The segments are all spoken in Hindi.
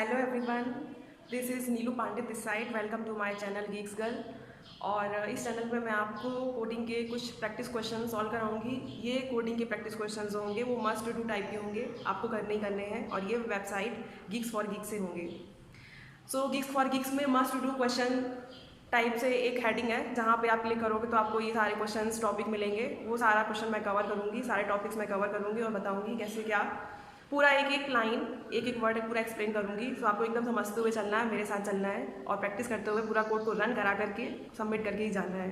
Hello everyone, this is Neelu Pandey this side. Welcome to my channel geeks girl. और इस चैनल पे मैं आपको कोडिंग के कुछ प्रैक्टिस क्वेश्चन सॉल्व कराऊंगी। ये कोडिंग के प्रैक्टिस क्वेश्चन होंगे वो मस्ट डू टाइप के होंगे, आपको करने ही करने हैं। और ये वेबसाइट गीक्स फॉर गीक्स से होंगे। सो गीक्स फॉर गीक्स में मस्ट डू क्वेश्चन टाइप से एक हेडिंग है, जहाँ पे आप क्लिक करोगे तो आपको ये सारे क्वेश्चंस टॉपिक मिलेंगे। वो सारा क्वेश्चन मैं कवर करूँगी, सारे टॉपिक्स मैं कवर करूँगी और बताऊँगी कैसे क्या पूरा एक एक लाइन एक एक वर्ड पूरा एक्सप्लेन करूँगी। तो आपको एकदम समझते हुए चलना है, मेरे साथ चलना है और प्रैक्टिस करते हुए पूरा कोड को रन करा करके सबमिट करके ही जाना है।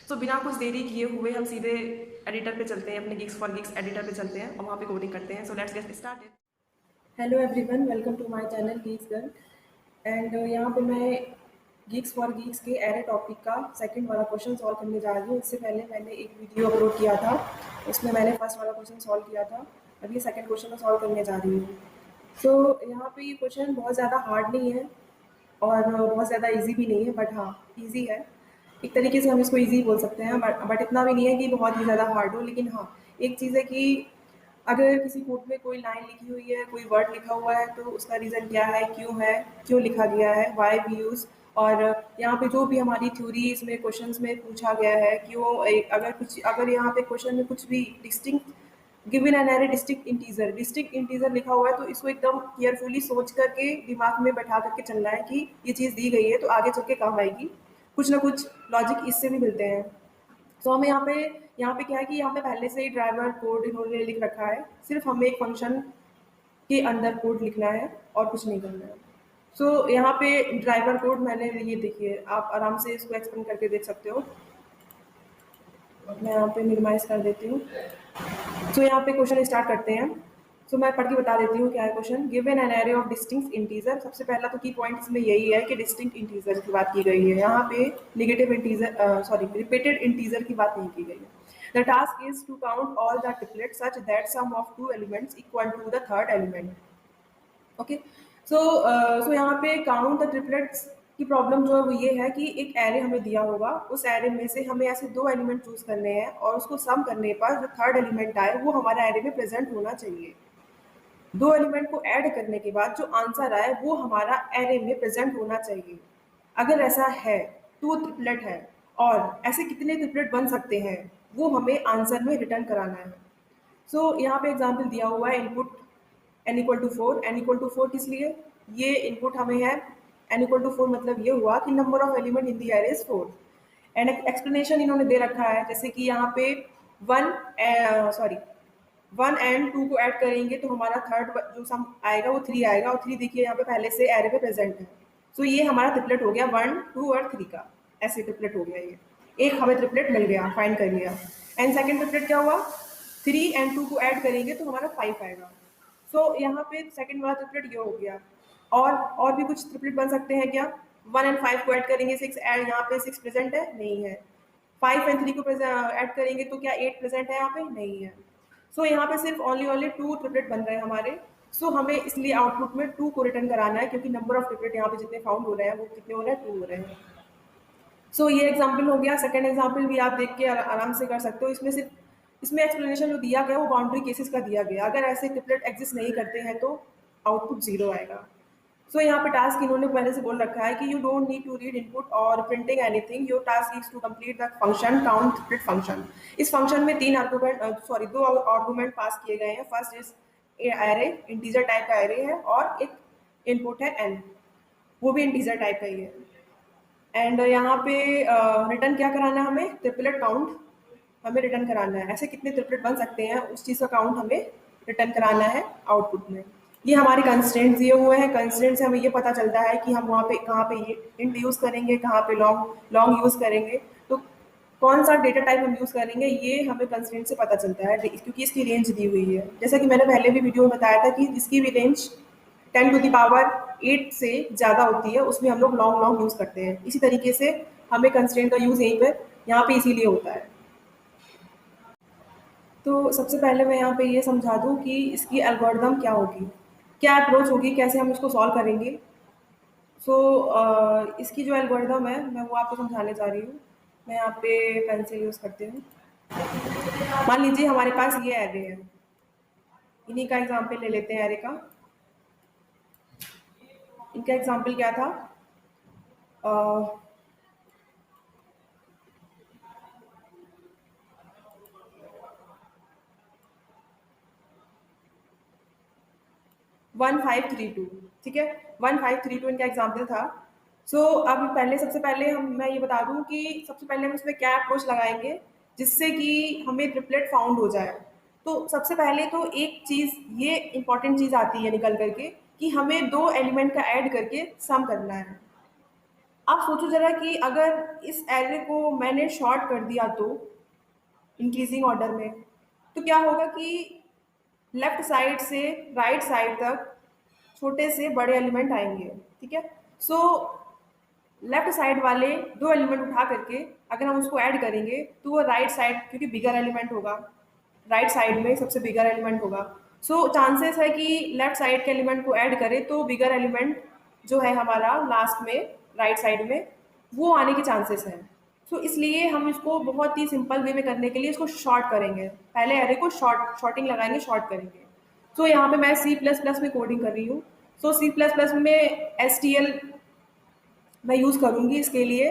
तो बिना कुछ देरी किए हुए हम सीधे एडिटर पे चलते हैं, अपने गिग्स फॉर गिग्स एडिटर पे चलते हैं और वहाँ पे कोडिंग करते हैं। So let's get started. Hello everyone, welcome to my channel geeks girl. And यहाँ पे मैं गीक्स फॉर गीक्स के एरे टॉपिक का सेकंड वाला क्वेश्चन सॉल्व करने जा रही हूँ। इससे पहले मैंने एक वीडियो अपलोड किया था, उसमें मैंने फर्स्ट वाला क्वेश्चन सॉल्व किया था। अभी सेकंड क्वेश्चन को सॉल्व करने जा रही हूँ। सो यहाँ पे ये क्वेश्चन बहुत ज़्यादा हार्ड नहीं है और बहुत ज़्यादा इजी भी नहीं है, बट हाँ इजी है। एक तरीके से हम इसको इजी बोल सकते हैं, बट इतना भी नहीं है कि बहुत ही ज़्यादा हार्ड हो। लेकिन हाँ, एक चीज़ है कि अगर किसी कोड में कोई लाइन लिखी हुई है, कोई वर्ड लिखा हुआ है, तो उसका रीज़न क्या है, क्यों लिखा गया है, वाई वी यूज़। और यहाँ पे जो भी हमारी थ्योरी इसमें क्वेश्चंस में पूछा गया है, अगर यहाँ पे क्वेश्चन में कुछ भी distinct given an array distinct integer लिखा हुआ है, तो इसको एकदम केयरफुली सोच करके दिमाग में बैठा करके चलना है कि ये चीज़ दी गई है तो आगे चल के काम आएगी। कुछ ना कुछ लॉजिक इससे भी मिलते हैं। तो हमें यहाँ पे क्या है कि यहाँ पे पहले से ही ड्राइवर कोड इन्होंने लिख रखा है, सिर्फ हमें एक फंक्शन के अंदर कोड लिखना है और कुछ नहीं करना है। सो यहाँ पे ड्राइवर कोड मैंने ये देखिए, आप आराम से इसको एक्सप्लेन करके देख सकते हो। मैं यहाँ पे मिनिमाइज कर देती हूँ। सो यहाँ पे क्वेश्चन स्टार्ट करते हैं। सो मैं पढ़ के बता देती हूँ क्या है question. Given an array of distinct integer. सबसे पहला तो की पॉइंट इसमें यही है कि डिस्टिंक्ट इंटीजर की बात की गई है। यहाँ पे नेगेटिव इंटीजर रिपीटेड इंटीजर की बात नहीं की गई है। The task is to count all the triplets such that sum of two elements equal to the third element. Okay. So यहाँ पे काउंट द ट्रिपलेट्स की प्रॉब्लम जो है वो ये है कि एक एरे हमें दिया होगा, उस एरे में से हमें ऐसे दो एलिमेंट चूज करने हैं और उसको सम करने पर जो थर्ड एलिमेंट आए वो हमारे एरे में प्रेजेंट होना चाहिए। दो एलिमेंट को ऐड करने के बाद जो आंसर आए वो हमारा एरे में प्रेजेंट होना चाहिए। अगर ऐसा है तो वो ट्रिपलेट है, और ऐसे कितने ट्रिपलेट बन सकते हैं वो हमें आंसर में रिटर्न कराना है। सो यहाँ पे एग्जाम्पल दिया हुआ है, input n equal to four. N equal to four किस लिए, ये इनपुट हमें है। n इक्वल टू फोर मतलब ये हुआ कि number of element in the array is four. And explanation इन्होंने दे रखा है, जैसे कि यहाँ पे वन एंड टू को ऐड करेंगे तो हमारा थर्ड जो सम आएगा वो थ्री आएगा, और थ्री देखिए यहाँ पे पहले से एरे पे प्रेजेंट है। सो ये हमारा ट्रिपलेट हो गया वन टू और थ्री का, ऐसे ट्रिपलेट हो गया। ये एक हमें ट्रिपलेट मिल गया, फाइंड कर लिया। एंड सेकेंड ट्रिपलेट क्या हुआ, थ्री एंड टू को ऐड करेंगे तो हमारा फाइव आएगा। सो यहाँ पे सेकंड वाला ट्रिपलेट ये हो गया। और भी कुछ ट्रिपलेट बन सकते हैं क्या, वन एंड फाइव को ऐड करेंगे, सिक्स ऐड, यहाँ पे सिक्स प्रेजेंट है नहीं है। फाइव एंड थ्री को ऐड करेंगे तो क्या एट प्रेजेंट है यहाँ पे नहीं है। सो यहाँ पे सिर्फ ओनली टू ट्रिपलेट बन रहे हैं हमारे। सो हमें इसलिए आउटपुट में टू को रिटर्न कराना है, क्योंकि नंबर ऑफ ट्रिपलेट यहाँ पे जितने फाउंड हो रहे हैं वो कितने हो रहे हैं, टू हो रहे हैं। सो ये एग्जाम्पल हो गया। सेकंड एग्जाम्पल भी आप देख के आराम से कर सकते हो। इसमें एक्सप्लेनेशन जो दिया गया वो बाउंड्री केसेस का दिया गया। अगर ऐसे ट्रिपलेट एग्जिस्ट नहीं करते हैं तो आउटपुट जीरो आएगा। सो यहाँ पे टास्क इन्होंने पहले से बोल रखा है कि you don't need to read input और printing anything, your task is to complete the function count triplet function. इस फंक्शन में दो आर्गुमेंट पास किए गए हैं। First is array, integer type का एरे है, और एक इनपुट है एन, वो भी इंटीजर टाइप का ही है। एंड यहाँ पे रिटर्न क्या कराना है हमें, ट्रिपलेट काउंट हमें रिटर्न कराना है। ऐसे कितने ट्रिपलेट बन सकते हैं उस चीज़ का काउंट हमें रिटर्न कराना है आउटपुट में। ये हमारे कंस्ट्रेंट्स दिए हुए हैं। कंस्ट्रेंट से हमें ये पता चलता है कि हम वहाँ पे कहाँ पे ये इंट यूज़ करेंगे, कहाँ पे लॉन्ग यूज़ करेंगे, तो कौन सा डेटा टाइप हम यूज़ करेंगे ये हमें कंस्ट्रेंट से पता चलता है, क्योंकि इसकी रेंज दी हुई है। जैसा कि मैंने पहले भी वीडियो में बताया था कि इसकी भी रेंज 10⁻8 से ज़्यादा होती है, उसमें हम लोग लॉन्ग यूज़ करते हैं। इसी तरीके से हमें कंस्ट्रेंट का यूज़ यहीं पर यहाँ पे इसीलिए होता है। तो सबसे पहले मैं यहाँ पे ये समझा दूँ कि इसकी एल्गोरिदम क्या होगी, क्या अप्रोच होगी, कैसे हम इसको सॉल्व करेंगे। सो इसकी जो एल्गोरिदम है मैं वो आपको समझाने जा रही हूँ। मैं यहाँ पे पेंसिल यूज़ करती हूँ। मान लीजिए हमारे पास ये एरे है, इन्हीं का एग्जाम्पल ले लेते हैं एरे का। इनका एग्जाम्पल क्या था? 1532, ठीक है, 1532 इनका एग्जाम्पल था। सो अब पहले सबसे पहले मैं ये बता दूं कि सबसे पहले हम इसमें क्या अप्रोच लगाएंगे जिससे कि हमें ट्रिपलेट फाउंड हो जाए। तो सबसे पहले तो एक चीज़ ये इंपॉर्टेंट चीज़ आती है निकल करके कि हमें दो एलिमेंट का ऐड करके सम करना है। आप सोचो जरा कि अगर इस एरे को मैंने शॉर्ट कर दिया तो इंक्रीजिंग ऑर्डर में, तो क्या होगा कि लेफ्ट साइड से राइट साइड तक छोटे से बड़े एलिमेंट आएंगे, ठीक है। सो लेफ्ट साइड वाले दो एलिमेंट उठा करके अगर हम उसको ऐड करेंगे तो वो राइट साइड, क्योंकि बिगर एलिमेंट होगा, राइट साइड में सबसे बिगर एलिमेंट होगा। सो चांसेस है कि लेफ्ट साइड के एलिमेंट को ऐड करें तो बिगर एलिमेंट जो है हमारा लास्ट में राइट साइड में वो आने के चांसेस हैं। सो इसलिए हम इसको बहुत ही सिंपल वे में करने के लिए इसको शॉर्ट करेंगे, पहले एरे को शॉर्टिंग लगाएंगे, शॉर्ट करेंगे। सो यहाँ पे मैं सी प्लस प्लस में कोडिंग कर रही हूँ। सो सी प्लस प्लस में एस टी एल मैं यूज़ करूँगी इसके लिए।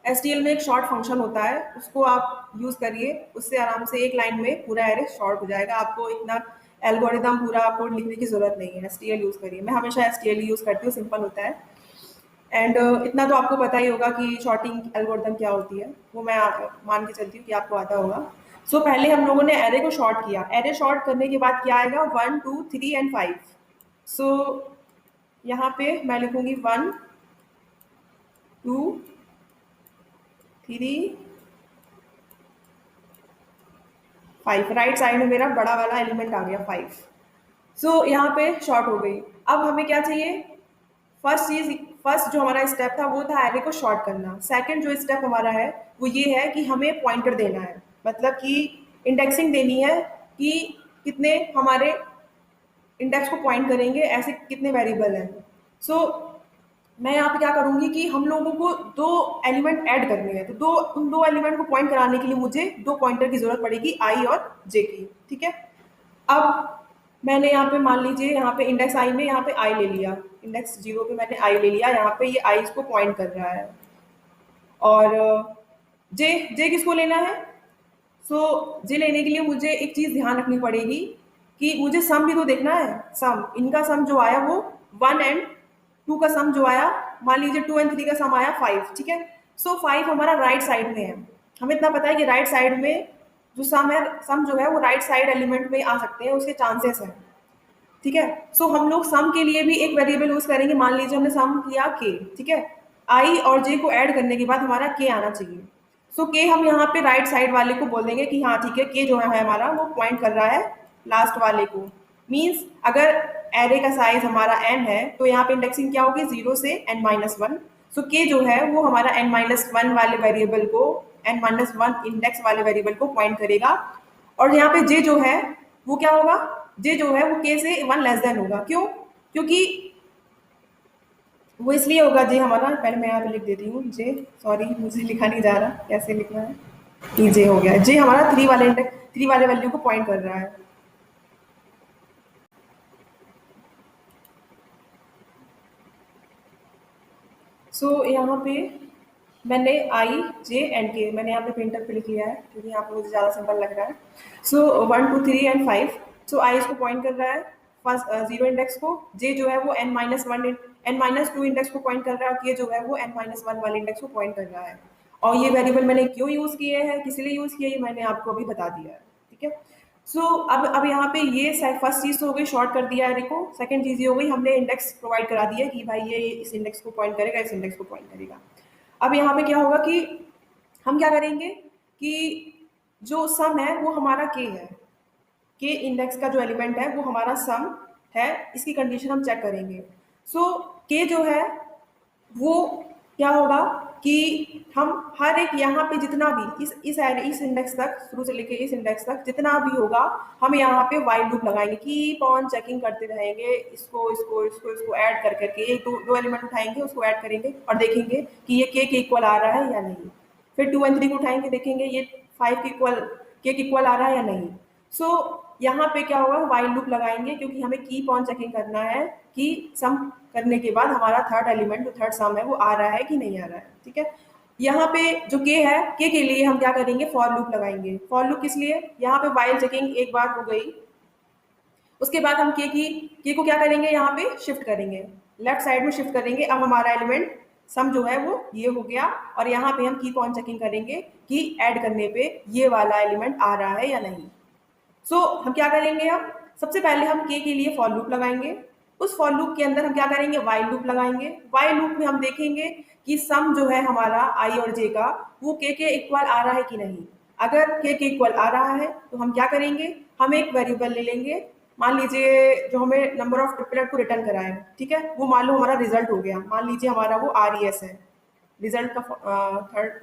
एस टी एल में एक शॉर्ट फंक्शन होता है, उसको आप यूज़ करिए, उससे आराम से एक लाइन में पूरा एरे शॉर्ट हो जाएगा। आपको इतना एल्गोरिदम पूरा आपको लिखने की ज़रूरत नहीं है, एस टी एल यूज़ करिए। मैं हमेशा एस टी एल यूज़ करती हूँ, सिंपल होता है। एंड इतना तो आपको पता ही होगा कि शॉर्टिंग एल्गोरिदम क्या होती है, वो मैं मान के चलती हूँ कि आपको आता होगा। सो पहले हम लोगों ने एरे को शॉर्ट किया, एरे शॉर्ट करने के बाद क्या आएगा? 1 2 3 एंड 5। सो यहाँ पे मैं लिखूंगी 1 2 3 5। राइट साइड में मेरा बड़ा वाला एलिमेंट आ गया 5। सो यहाँ पे शॉर्ट हो गई। अब हमें क्या चाहिए? फर्स्ट जो हमारा स्टेप था वो था एरे को शॉर्ट करना। सेकंड जो स्टेप हमारा है वो ये है कि हमें पॉइंटर देना है, मतलब कि इंडेक्सिंग देनी है कि कितने हमारे इंडेक्स को पॉइंट करेंगे, ऐसे कितने वेरिएबल हैं। सो मैं यहाँ पे क्या करूंगी कि हम लोगों को दो एलिमेंट ऐड करने हैं, तो उन दो एलिमेंट को पॉइंट कराने के लिए मुझे दो पॉइंटर की जरूरत पड़ेगी, आई और जे की, ठीक है। अब मैंने यहाँ पे मान लीजिए यहाँ पे इंडेक्स आई में यहाँ पे आई ले लिया, इंडेक्स 0 पे मैंने आई ले लिया, यहाँ पे ये आई इसको पॉइंट कर रहा है। और जे जे किसको लेना है? सो जे लेने के लिए मुझे एक चीज़ ध्यान रखनी पड़ेगी कि मुझे सम भी तो देखना है। सम, इनका सम जो आया वो 1 एंड 2 का सम जो आया, मान लीजिए 2 एंड 3 का सम आया 5, ठीक है। सो 5 हमारा राइट साइड में है। हमें इतना पता है कि राइट साइड में जो सम है, सम जो है वो राइट साइड एलिमेंट में आ सकते हैं, उसके चांसेस हैं, ठीक है। सो हम लोग सम के लिए भी एक वेरिएबल यूज करेंगे। मान लीजिए हमने सम किया के, ठीक है। आई और जे को ऐड करने के बाद हमारा के आना चाहिए। सो के हम यहाँ पे राइट साइड वाले को बोल देंगे कि हाँ ठीक है, के जो है हमारा वो पॉइंट कर रहा है लास्ट वाले को। मीन्स अगर एरे का साइज हमारा n है तो यहाँ पे इंडेक्सिंग क्या होगी? 0 से n-1। सो के जो है वो हमारा n-1 वाले वेरिएबल को, n-1 इंडेक्स वाले वेरिएबल को पॉइंट करेगा। और यहाँ पे जे जो है वो क्या होगा? जे जो है वो के से 1 लेस देन होगा। क्यों? क्योंकि वो इसलिए होगा जे हमारा, पहले मैं यहाँ पे लिख देती हूँ जे, सॉरी मुझे लिखा नहीं जा रहा कैसे लिखना है, ये जे हो गया। जे हमारा 3 वाले इंडेक्स, 3 वाले वैल्यू को पॉइंट कर रहा है। सो यहाँ पे मैंने आई जे एंड के मैंने यहाँ पे प्रिंटर पे लिख लिया है क्योंकि यहाँ पे मुझे ज़्यादा सिंपल लग रहा है। सो 1 2 3 एंड 5। सो आई इसको पॉइंट कर रहा है फर्स्ट 0 इंडेक्स को, जे जो है वो n-1 n-2 इंडेक्स को पॉइंट कर रहा है, और के जो है वो n-1 वाले इंडेक्स को पॉइंट कर रहा है। और ये वेरिएबल मैंने क्यों यूज़ किए हैं, किस लिए यूज़ किया, ये मैंने आपको अभी बता दिया है, ठीक है। सो अब यहाँ पे ये फर्स्ट चीज़ तो हो गई, शॉर्ट कर दिया एरे को। सेकंड चीज़ ये हो गई, हमने इंडेक्स प्रोवाइड करा दिया कि भाई ये इस इंडेक्स को पॉइंट करेगा, इस इंडेक्स को पॉइंट करेगा। अब यहाँ पे क्या होगा कि हम क्या करेंगे कि जो सम है वो हमारा के है, के इंडेक्स का जो एलिमेंट है वो हमारा सम है, इसकी कंडीशन हम चेक करेंगे। सो के जो है वो क्या होगा कि हम हर एक यहाँ पे जितना भी इस इंडेक्स तक, शुरू से लेके इस इंडेक्स तक जितना भी होगा, हम यहाँ पे वाइल लूप लगाएंगे, कीप ऑन चेकिंग करते रहेंगे, इसको इसको इसको इसको ऐड कर करके एक दो एलिमेंट उठाएंगे, उसको ऐड करेंगे और देखेंगे कि ये के इक्वल आ रहा है या नहीं। फिर 2 एंड 3 को उठाएंगे, देखेंगे ये 5 के इक्वल, के इक्वल आ रहा है या नहीं। सो यहाँ पे क्या होगा, वाइल लूप लगाएंगे, क्योंकि हमें कीप ऑन चेकिंग करना है कि सम करने के बाद हमारा थर्ड एलिमेंट जो थर्ड सम है वो आ रहा है कि नहीं आ रहा है। ठीक है, यहाँ पे जो के है, के लिए हम क्या करेंगे, फॉर लूप लगाएंगे। फॉर लूप किस लिए, यहाँ पे वाइल चेकिंग एक बार हो गई, उसके बाद हम के को क्या करेंगे, यहाँ पे शिफ्ट करेंगे, लेफ्ट साइड में शिफ्ट करेंगे। अब हमारा एलिमेंट सम जो है वो ये हो गया, और यहाँ पे हम कीप ऑन चेकिंग करेंगे कि ऐड करने पे ये वाला एलिमेंट आ रहा है या नहीं। सो हम क्या करेंगे, हम सबसे पहले हम के लिए फॉर लूप लगाएंगे। उस फॉर लूप के अंदर हम क्या करेंगे, वाइल लूप लगाएंगे। वाइल लूप में हम देखेंगे कि सम जो है हमारा आई और जे का, वो के इक्वल आ रहा है कि नहीं। अगर के इक्वल आ रहा है तो हम क्या करेंगे, हम एक वेरिएबल ले लेंगे। मान लीजिए जो हमें नंबर ऑफ ट्रिपलेट को रिटर्न करा है, ठीक है, वो मान लो हमारा रिजल्ट हो गया, मान लीजिए हमारा वो RES है। रिजल्ट का थर्ड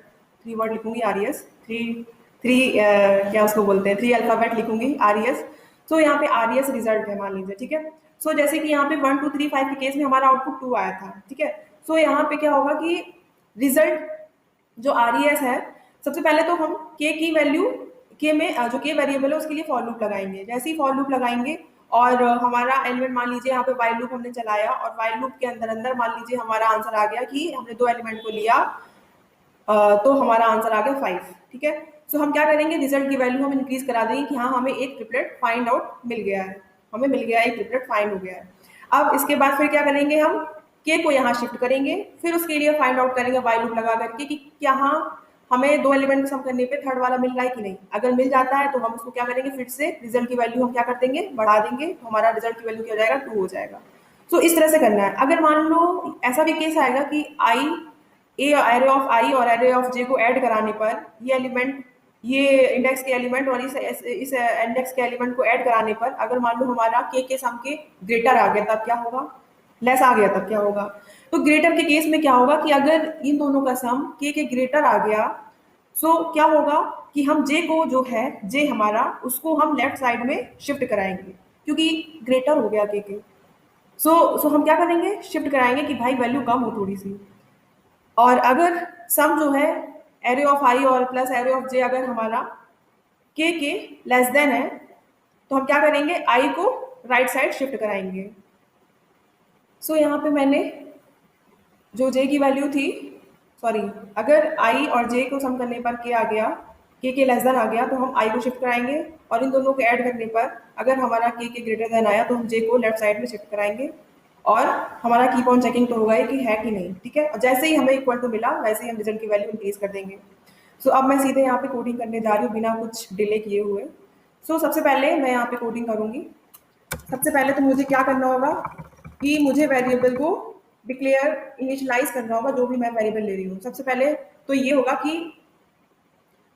3 वर्ड लिखूंगी, RES, थ्री क्या उसको बोलते हैं, 3 अल्फाबेट लिखूंगी, RES। सो यहाँ पे RES रिजल्ट है मान लीजिए। ठीक है, सो जैसे कि यहाँ पे 1 2 3 5 के केस में हमारा आउटपुट 2 आया था। ठीक है, सो यहाँ पे क्या होगा कि रिजल्ट जो RES है, सबसे पहले तो हम के की वैल्यू, के में जो के वेरिएबल है उसके लिए फॉर लूप लगाएंगे। जैसे ही फॉर लूप लगाएंगे और हमारा एलिमेंट, मान लीजिए यहाँ पे वाइल लूप हमने चलाया, और वाइल लूप के अंदर अंदर मान लीजिए हमारा आंसर आ गया कि हमने 2 एलिमेंट को लिया, तो हमारा आंसर आ गया 5। ठीक है, सो हम क्या करेंगे, रिजल्ट की वैल्यू हम इंक्रीज करा देंगे कि हाँ हमें एक ट्रिपलेट फाइंड आउट मिल गया है, हमें मिल गया, एक ट्रिपलेट फाइंड हो गया है। अब इसके बाद फिर क्या करेंगे, हम के को यहाँ शिफ्ट करेंगे, फिर उसके लिए फाइंड आउट करेंगे वाइल लूप लगा करके कि क्या हाँ हमें 2 एलिमेंट सम करने पे थर्ड वाला मिल रहा है कि नहीं। अगर मिल जाता है तो हम उसको क्या करेंगे, फिर से रिजल्ट की वैल्यू हम क्या कर देंगे, बढ़ा देंगे, तो हमारा रिजल्ट की वैल्यू क्या हो जाएगा, 2 हो जाएगा। तो इस तरह से करना है। अगर मान लो ऐसा भी केस आएगा कि आई ए एरे ऑफ आई और एरे ऑफ जे को ऐड कराने पर ये एलिमेंट, ये इंडेक्स के एलिमेंट और इस इंडेक्स के एलिमेंट को ऐड कराने पर अगर मान लो हमारा के सम के ग्रेटर आ गया, तब क्या होगा, लेस आ गया तब क्या होगा। तो ग्रेटर के केस में क्या होगा कि अगर इन दोनों का सम के ग्रेटर आ गया, सो क्या होगा कि हम जे को, जो है जे हमारा, उसको हम लेफ्ट साइड में शिफ्ट कराएंगे, क्योंकि ग्रेटर हो गया के। सो हम क्या करेंगे, शिफ्ट कराएंगे कि भाई वैल्यू कम हो थोड़ी सी। और अगर सम जो है एरे ऑफ आई और प्लस एरे ऑफ जे अगर हमारा के लेस देन है, तो हम क्या करेंगे, आई को राइट साइड शिफ्ट कराएंगे। सो यहाँ पे मैंने जो जे की वैल्यू थी, सॉरी, अगर आई और जे को सम करने पर के आ गया, के लेस देन आ गया, तो हम आई को शिफ्ट कराएंगे, और इन दोनों को ऐड करने पर अगर हमारा के ग्रेटर देन आया तो हम जे को लेफ्ट साइड में शिफ्ट कराएंगे, और हमारा कीप ऑन चेकिंग तो होगा ही कि है कि नहीं। ठीक है, जैसे ही हमें इक्वल टू मिला वैसे ही हम रिजल्ट की वैल्यू इंक्रीज कर देंगे। सो अब मैं सीधे यहाँ पे कोडिंग करने जा रही हूँ बिना कुछ डिले किए हुए। सो सबसे पहले मैं यहाँ पे कोडिंग करूँगी। सबसे पहले तो मुझे क्या करना होगा कि मुझे वेरिएबल को डिक्लेयर इनिशियलाइज करना होगा, जो भी मैं वेरिएबल ले रही हूँ। सबसे पहले तो ये होगा कि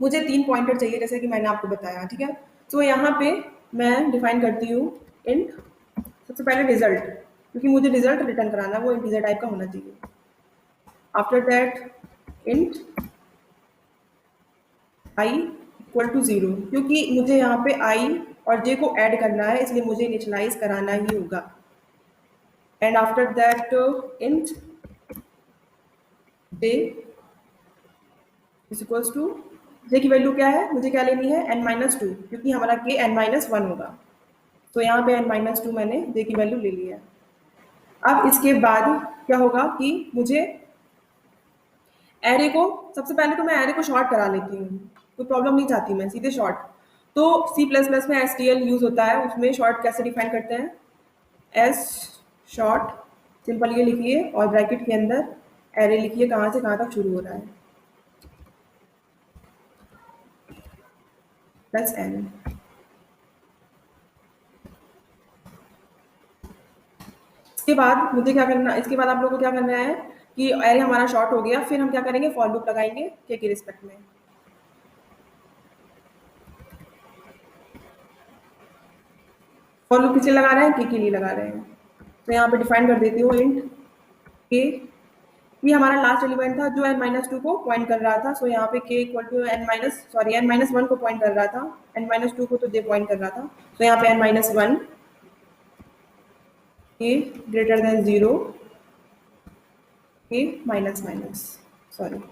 मुझे 3 पॉइंटर चाहिए, जैसे कि मैंने आपको बताया। ठीक है, तो यहाँ पे मैं डिफाइन करती हूँ इंट, सबसे पहले रिजल्ट, क्योंकि मुझे रिजल्ट रिटर्न कराना है, वो इंटीजर टाइप का होना चाहिए। After that int I equal to 0, क्योंकि मुझे यहाँ पे आई और जे को ऐड करना है, इसलिए मुझे इनिशियलाइज कराना ही होगा। And after that int j is equals to, j की वैल्यू क्या है, मुझे क्या लेनी है, n-2, क्योंकि हमारा के n-1 होगा। तो यहाँ पे n-2 मैंने जे की वैल्यू ले ली है। अब इसके बाद क्या होगा कि मुझे एरे को, सबसे पहले तो मैं एरे को शॉर्ट करा लेती हूँ, कोई प्रॉब्लम नहीं चाहती मैं, सीधे शॉर्ट। तो C++ में STL यूज होता है, उसमें शॉर्ट कैसे डिफाइन करते हैं, एस शॉर्ट, सिंपल ये लिखिए और ब्रैकेट के अंदर एरे लिखिए कहाँ से कहाँ तक शुरू हो रहा है, प्लस n। इसके बाद मुझे क्या करना, इसके बाद आप लोगों को क्या करना है कि एरे हमारा शॉर्ट हो गया, फिर हम क्या करेंगे, फॉर लूप लगाएंगे के की रिस्पेक्ट में। फॉर लूप किसलिए लगा रहे हैं, के लिए लगा रहे हैं। तो यहाँ पे डिफाइन कर देती हूँ इंट के, ये हमारा लास्ट एलिमेंट था जो n-2 को पॉइंट कर रहा था। सो यहाँ पे k इक्वल टू n-1 को पॉइंट कर रहा था, n-2 को तो j पॉइंट कर रहा था। तो यहाँ पे n-1 k greater than 0, k minus minus, sorry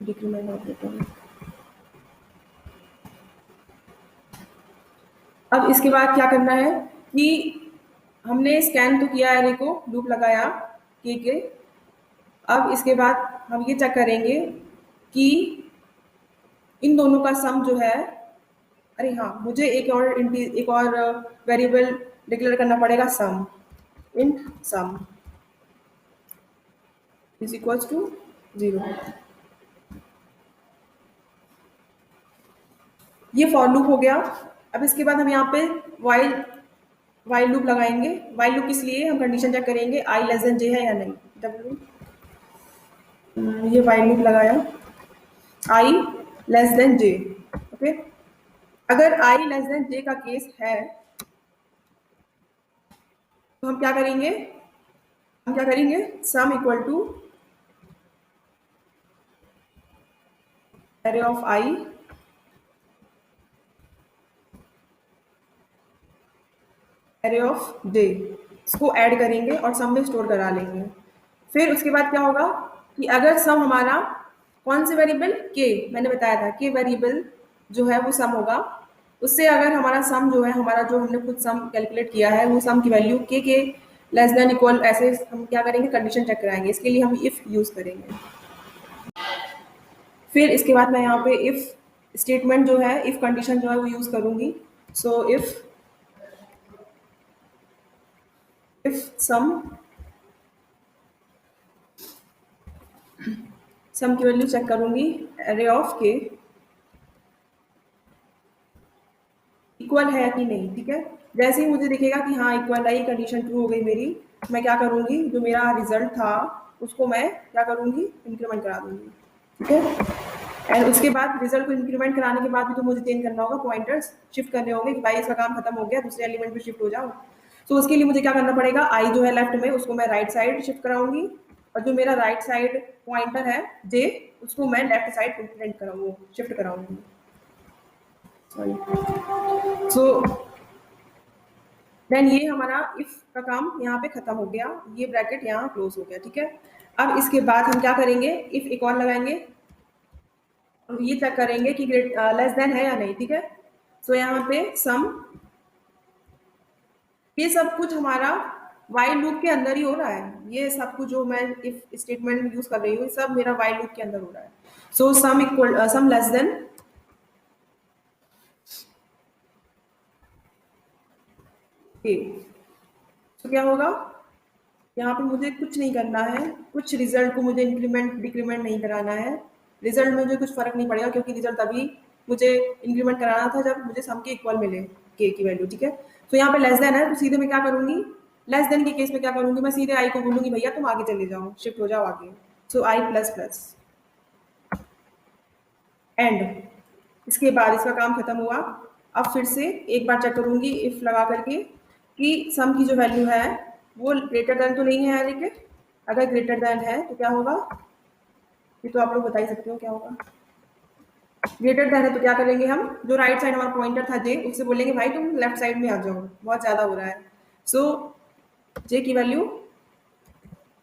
decrement operator. अब इसके बाद क्या करना है कि हमने स्कैन तो किया एरे को, लूप लगाया के। अब इसके बाद हम ये चेक करेंगे कि इन दोनों का सम जो है, अरे हाँ, मुझे एक और वेरिएबल डिक्लेयर करना पड़ेगा, sum. Int sum is equals to 0। ये फॉर लूप हो गया। अब इसके बाद हम यहाँ पे वाइल वाइल लूप लगाएंगे। वाइल लूप किस लिए? हम कंडीशन चेक करेंगे आई लेस देन जे है या नहीं। डब्ल्यू ये वाइल लूप लगाया, आई लेस देन जे। ओके, अगर आई लेस देन जे का केस है तो हम क्या करेंगे? Sum equal to array of I array of j, इसको ऐड करेंगे और सम में स्टोर करा लेंगे। फिर उसके बाद क्या होगा कि अगर सम हमारा कौन से वेरिएबल के, मैंने बताया था के वेरिएबल जो है वो सम होगा, उससे अगर हमारा सम जो है, हमारा जो हमने खुद सम कैलकुलेट किया है, वो सम की वैल्यू के लेस देन इक्वल, ऐसे हम क्या करेंगे? कंडीशन चेक कराएंगे। इसके लिए हम इफ यूज करेंगे। फिर इसके बाद मैं यहाँ पे इफ स्टेटमेंट जो है, इफ कंडीशन जो है वो यूज करूंगी। सो इफ सम की वैल्यू चेक करूंगी, एरे ऑफ के इक्वल है कि नहीं। ठीक है, जैसे ही मुझे दिखेगा कि हाँ इक्वल आई, कंडीशन ट्रू हो गई मेरी, मैं क्या करूंगी? जो मेरा रिजल्ट था उसको मैं क्या करूंगी? इंक्रीमेंट करा दूंगी। ठीक है, एंड उसके बाद रिजल्ट को इंक्रीमेंट कराने के बाद भी तो मुझे चेंज करना होगा, पॉइंटर्स शिफ्ट करने होंगे कि भाई इसका काम खत्म हो गया, दूसरे एलिमेंट पे शिफ्ट हो जाओ। तो उसके लिए मुझे क्या करना पड़ेगा? आई जो है लेफ्ट में, उसको मैं राइट साइड शिफ्ट कराऊंगी, और जो मेरा राइट साइड पॉइंटर है जे, उसको मैं लेफ्ट साइड प्रिंट कराऊंगी, शिफ्ट कराऊंगी। सो देन ये हमारा इफ का काम यहाँ पे खत्म हो गया, ये ब्रैकेट यहाँ क्लोज हो गया। ठीक है, अब इसके बाद हम क्या करेंगे? इफ एक और लगाएंगे, हम ये चेक करेंगे कि लेस देन है या नहीं। ठीक है, सो यहाँ पे सम, ये सब कुछ हमारा वाइल लूप के अंदर ही हो रहा है। ये सब कुछ जो मैं इफ स्टेटमेंट यूज कर रही हूँ, सब मेरा वाइल लूप के अंदर हो रहा है। सो सम लेस देन ए। तो क्या होगा? यहाँ पे मुझे कुछ नहीं करना है, कुछ रिजल्ट को मुझे इंक्रीमेंट डिक्रीमेंट नहीं कराना है। रिजल्ट में मुझे कुछ फर्क नहीं पड़ेगा, क्योंकि रिजल्ट अभी मुझे इंक्रीमेंट कराना था जब मुझे सम के इक्वल मिले के की वैल्यू। ठीक है, तो यहाँ पे लेस देन है, तो सीधे मैं क्या करूंगी? लेस देन के केस में क्या करूंगी? मैं सीधे आई को बोलूंगी भैया तुम आगे चले जाओ, शिफ्ट हो जाओ आगे। सो आई प्लस प्लस एंड, इसके बाद इसका काम खत्म हुआ। अब फिर से एक बार चेक करूंगी इफ लगा करके कि सम की जो वैल्यू है वो ग्रेटर देन तो नहीं है यानी कि, अगर ग्रेटर देन है तो क्या होगा? ये तो आप लोग बता ही सकते हो क्या होगा। ग्रेटर देन है तो क्या करेंगे हम? जो राइट साइड हमारा पॉइंटर था जे, उससे बोलेंगे भाई तुम लेफ्ट साइड में आ जाओ, बहुत ज्यादा हो रहा है। सो जे की वैल्यू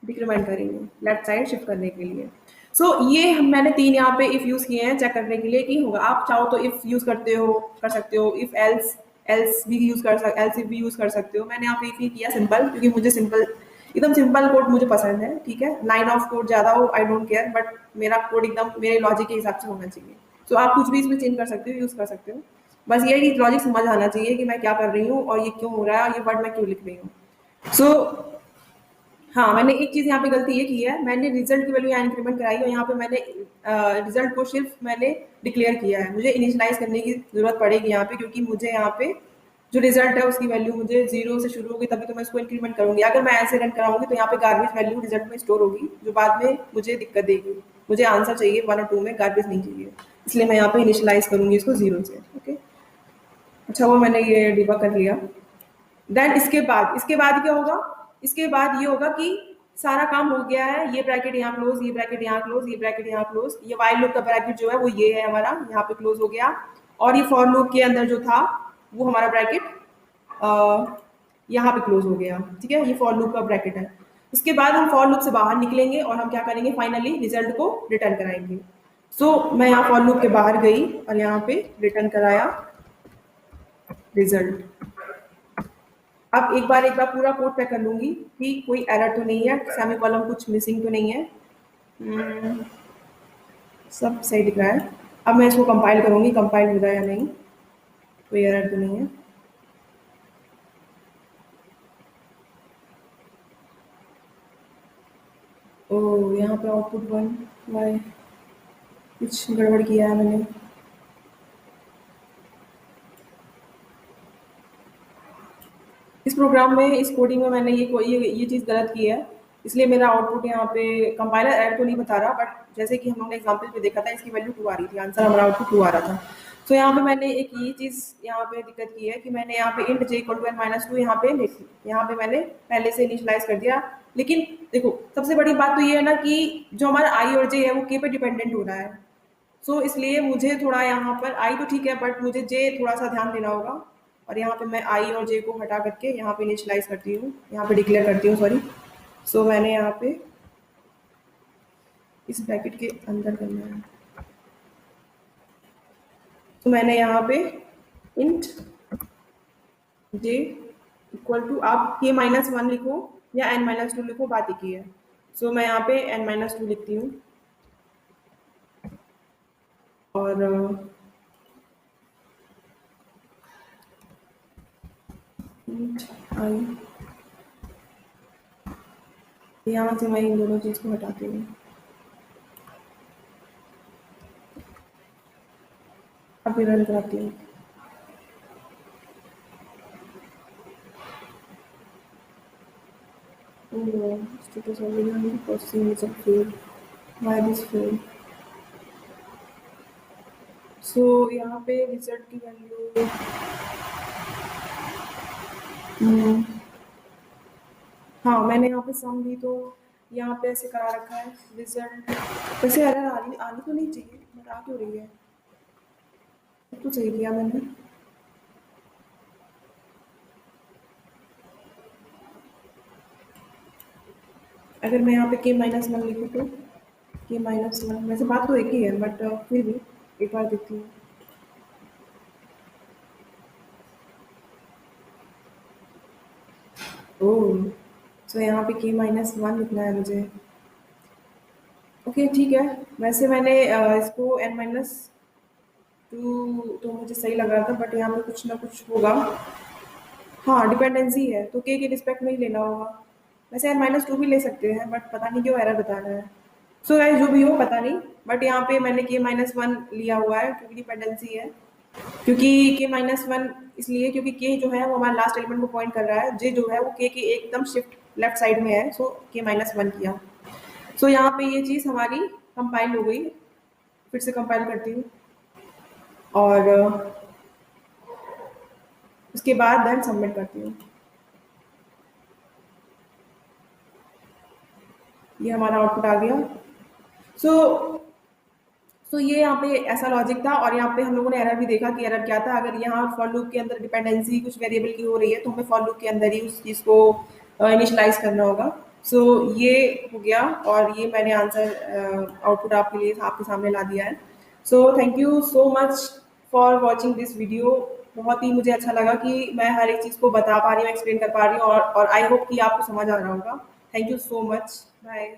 डिक्रीमेंट करेंगे लेफ्ट साइड शिफ्ट करने के लिए। सो ये मैंने तीन यहाँ पे इफ यूज किए हैं चेक करने के लिए कि होगा। आप चाहो तो इफ यूज कर सकते हो, इफ एल्स एल्स भी यूज एल्स इफ भी यूज कर सकते हो। मैंने यहाँ पे इफ ही किया सिंपल, क्योंकि मुझे सिंपल, एकदम सिंपल कोड मुझे पसंद है। ठीक है, लाइन ऑफ कोड ज्यादा हो आई डोंट केयर, बट मेरा कोड एकदम मेरे लॉजिक के हिसाब से होना चाहिए। सो आप कुछ भी इसमें चेंज कर सकते हो, यूज कर सकते हो, बस ये है कि लॉजिक समझ आना चाहिए कि मैं क्या कर रही हूँ और ये क्यों हो रहा है, ये वर्ड मैं क्यों लिख रही हूँ। सो हाँ, मैंने एक चीज़ यहाँ पे गलती ये की है, मैंने रिजल्ट की वैल्यू यहाँ इंक्रीमेंट कराई और यहाँ पे मैंने रिजल्ट को सिर्फ मैंने डिक्लेयर किया है। मुझे इनिशियलाइज करने की जरूरत पड़ेगी यहाँ पे, क्योंकि मुझे यहाँ पे जो रिजल्ट है उसकी वैल्यू मुझे 0 से शुरू होगी, तभी तो मैं इसको इंक्रीमेंट करूंगी। अगर मैं ऐसे रन कराऊंगी तो यहाँ पे गार्बेज वैल्यू रिजल्ट में स्टोर होगी, जो बाद में मुझे दिक्कत देगी। मुझे आंसर चाहिए 1 और 2 में, गार्बेज नहीं चाहिए, इसलिए मैं यहाँ पे इनिशियलाइज करूंगी इसको 0 से। ओके, अच्छा वो मैंने ये डिबग कर लिया। देन इसके बाद क्या होगा? इसके बाद ये होगा कि सारा काम हो गया है, ये ब्रैकेट यहाँ क्लोज, ये ब्रैकेट यहाँ क्लोज, ये ब्रैकेट यहाँ क्लोज, ये वाइल लूप का ब्रैकेट जो है वो ये है हमारा, यहाँ पे क्लोज हो गया। और ये फॉर लूप के अंदर जो था वो हमारा ब्रैकेट यहाँ पे क्लोज हो गया। ठीक है, ये फॉर लूप का ब्रैकेट है। उसके बाद हम फॉर लूप से बाहर निकलेंगे और हम क्या करेंगे? फाइनली रिजल्ट को रिटर्न कराएंगे। सो मैं यहाँ फॉर लूप के बाहर गई और यहाँ पे रिटर्न कराया रिजल्ट। अब एक बार पूरा कोड पे कर लूंगी कि कोई एरर तो नहीं है, सेमी कॉलम कुछ मिसिंग तो नहीं है। हम्म, सब सही दिख रहा है। अब मैं इसको कंपाइल करूंगी, कंपाइल हो रहा है या नहीं, कोई एरर तो नहीं है। ओ, यहाँ पे आउटपुट वन वाई, कुछ गड़बड़ किया है मैंने। इस प्रोग्राम में, इस कोडिंग में मैंने ये चीज़ गलत की है, इसलिए मेरा आउटपुट यहाँ पे कंपाइलर एरर तो नहीं बता रहा, बट जैसे कि हम लोगों ने एग्जाम्पल पे देखा था, इसकी वैल्यू 2 आ रही थी, आंसर हमारा आउटपुट 2 आ रहा था। तो यहाँ पे मैंने एक ये चीज़ यहाँ पे दिक्कत की है कि मैंने यहाँ पे int j equal to n-2 यहाँ पे लिखी, यहाँ पे मैंने पहले से इनिशियलाइज कर दिया। लेकिन देखो, सबसे बड़ी बात तो ये है ना कि जो हमारा i और j है वो k पे डिपेंडेंट हो रहा है। सो इसलिए मुझे थोड़ा यहाँ पर आई तो ठीक है, बट मुझे जे थोड़ा सा ध्यान देना होगा। और यहाँ पे मैं आई और जे को हटा करके यहाँ पे इनिशियलाइज करती हूँ, यहाँ पे डिक्लेयर करती हूँ, सॉरी। सो मैंने यहाँ पे इस ब्रैकेट के अंदर करना है। तो मैंने यहाँ पे इंट जे इक्वल टू, आप के -1 लिखो या n-2 लिखो, बात एक ही है। सो मैं यहाँ पे n-2 लिखती हूँ। और इंट आई, यहाँ से मैं इन दोनों चीज़ को हटाती हूँ। अब रन कराती हूँ। Oh, status already on the processing is a failed. Why this failed? So यहाँ पे रिजल्ट की वैल्यू, हाँ मैंने यहाँ पे सम दी, तो यहाँ पे ऐसे करा रखा है रिजल्ट। वैसे एरर आनी तो नहीं चाहिए, बट आ क्यों रही है? सब तो सही किया मैंने। अगर मैं यहाँ पे k-1 लिखूँ तो k-1, वैसे बात तो एक ही है, बट फिर भी एक बार देखती हूँ। ओह, तो यहाँ पे k-1 लिखना है मुझे। ओके ठीक है। वैसे मैंने इसको n-2 तो मुझे सही लग रहा था, बट यहाँ पे कुछ ना कुछ होगा। हाँ, डिपेंडेंसी है तो के रिस्पेक्ट में ही लेना होगा। वैसे n-2 भी ले सकते हैं, बट पता नहीं क्यों एरर बता रहा है। सो गाइस, जो भी हो पता नहीं, बट यहाँ पे मैंने k-1 लिया हुआ है क्योंकि डिपेंडेंसी है। क्योंकि k-1 इसलिए क्योंकि k जो है वो हमारे लास्ट एलिमेंट को पॉइंट कर रहा है, j जो है वो k के एकदम शिफ्ट लेफ्ट साइड में है, सो k-1 किया। सो यहाँ पे ये चीज़ हमारी कंपाइल हो गई। फिर से कंपाइल करती हूँ और उसके बाद देन सबमिट करती हूँ। ये हमारा आउटपुट आ गया। सो ये यहाँ पे ऐसा लॉजिक था, और यहाँ पे हम लोगों ने एरर भी देखा कि एरर क्या था। अगर यहाँ फॉर लूप के अंदर डिपेंडेंसी कुछ वेरिएबल की हो रही है, तो हमें फॉर लूप के अंदर ही उस चीज़ को इनिशियलाइज करना होगा। सो ये हो गया, और ये मैंने आंसर आउटपुट आपके लिए आपके सामने ला दिया है। So thank you so much for watching this video. बहुत ही मुझे अच्छा लगा कि मैं हर एक चीज़ को बता पा रही हूँ, एक्सप्लेन कर पा रही हूँ, और आई होप कि आपको समझ आ रहा होगा। Thank you so much. Bye.